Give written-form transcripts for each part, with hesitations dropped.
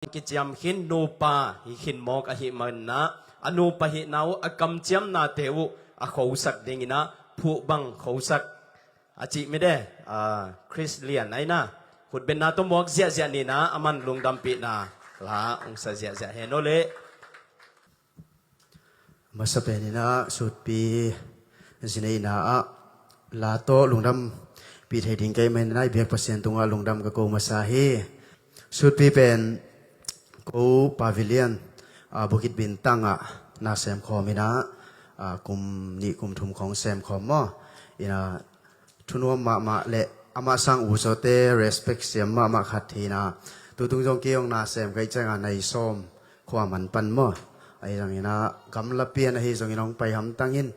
กิจยมหินนูปาหินมอกอหิมันนะอนุปหินาวอกำจำนาเทวอเขาสักดิงินะผู้บังเขาสักอาจิไม่ได้คริสเลียนไอ้นะขุดเป็นนาตัวมอกเสียเสียนี่นะอามันลงดำปีนะละองศาเสียเสียเฮโนเลมาสเปนินะสุดปีสินัยนะลาโตลงดำปีไทยดิ้งไกมันนะเบียกเปอร์เซ็นต์ตรงลงดำกับโกมาซาเฮสุดปีเป็นกูปาวิเลียนบุกิดบินตั้งนาแซมคอมินะกุมนี่กุมทุมของแซมคอมอ่ะอินะทุนวมมาเละอามาสังอุโสเตเรสเพคเสียมมาขัดทีนะตัวตุงจงเกี่ยงนาแซมไกจังในส้มความมันปันมั่วไอ้ตรงนี้นะกำลับเปียนไอ้ตรงนี้น้องไปหำตั้งอิน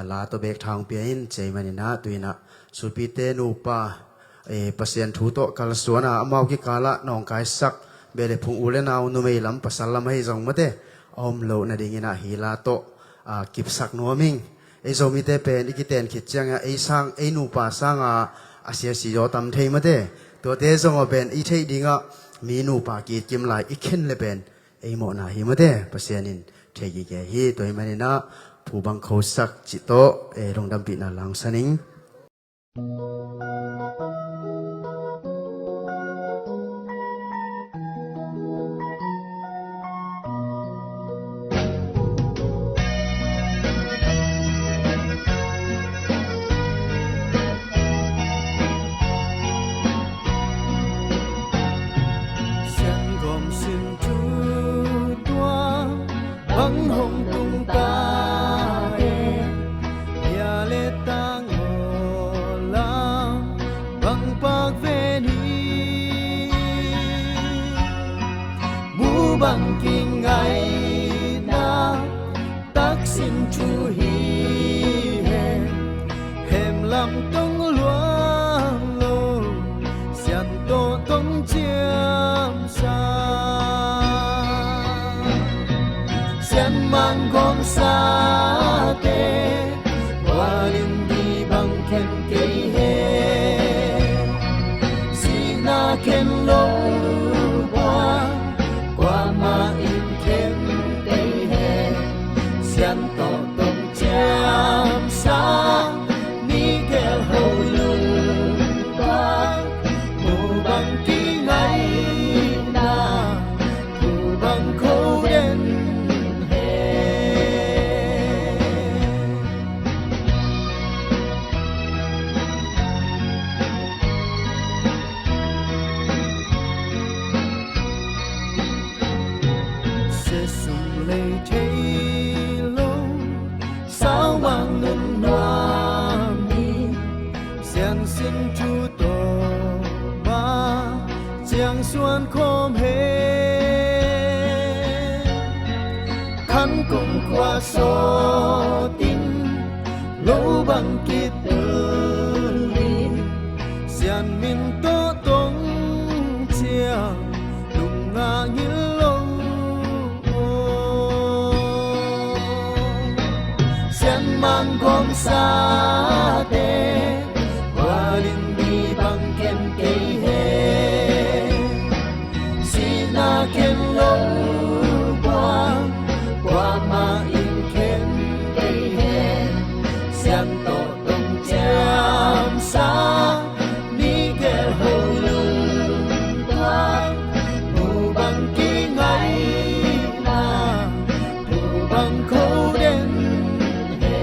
ลาตัวเบกทางเปียนใจมันนะตัวนี้นะสุดปีเตนูปาเปอร์เซ็นต์ทูโตกัลส่วนอามากิกาละน้องกายสักเบลพุงอุเลนาวนุเมลัมปัสลัมให้จงมาเตอมโลนาดิงินะฮิลาโตกิบสักนัวมิงไอโซมิเตเป็นอิกิเตนขิดจังไอสังไอนูปาสังอาเซียสิโยตัมเทมาเตตัวเตจงเป็นอิเทดิงมีนูปากีกิมลายอิเข็นเลเป็นไอโมนาฮิมาเตเปอร์เซ็นต์นินเทกิเกฮีตัวมันนะผู้บังเขาสักจิโตลงดำปีนาลังสันิงBangking ay na taksin chu hi hem lam tong luang lo sian to tong chiam sa sian mang gom sa te walin di bangken ke he sina ken loส่วนคมเฮขันกงกว่าโซตินโลบังกิตลินเสียนมินโตตงเจียลุงงางิลงเสียนมังกงซาเตวาลินดีบังเก็นเกเฮken lo quang qua ma in ken cây he sian to tong cham sa ni ke ho lu quang mu bang ki ngai na mu bang ko den he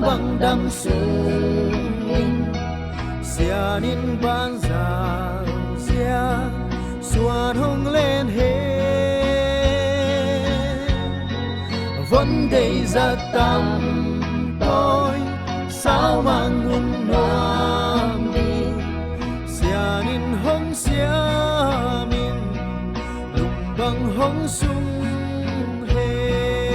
bang dam sung sianin ban giang sia suan hong lên he vấn đề ra tâm tôi sao mang hun nam đi sianin hong sia min lung bang hong sung he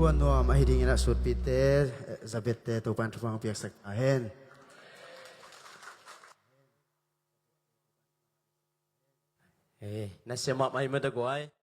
วนนัวมาให้ดีนะสุดปีเตจะเบ็ดเตตัวปันทุฟังเปียกสักอาเห็น Hey, nasi mak mai mata goi.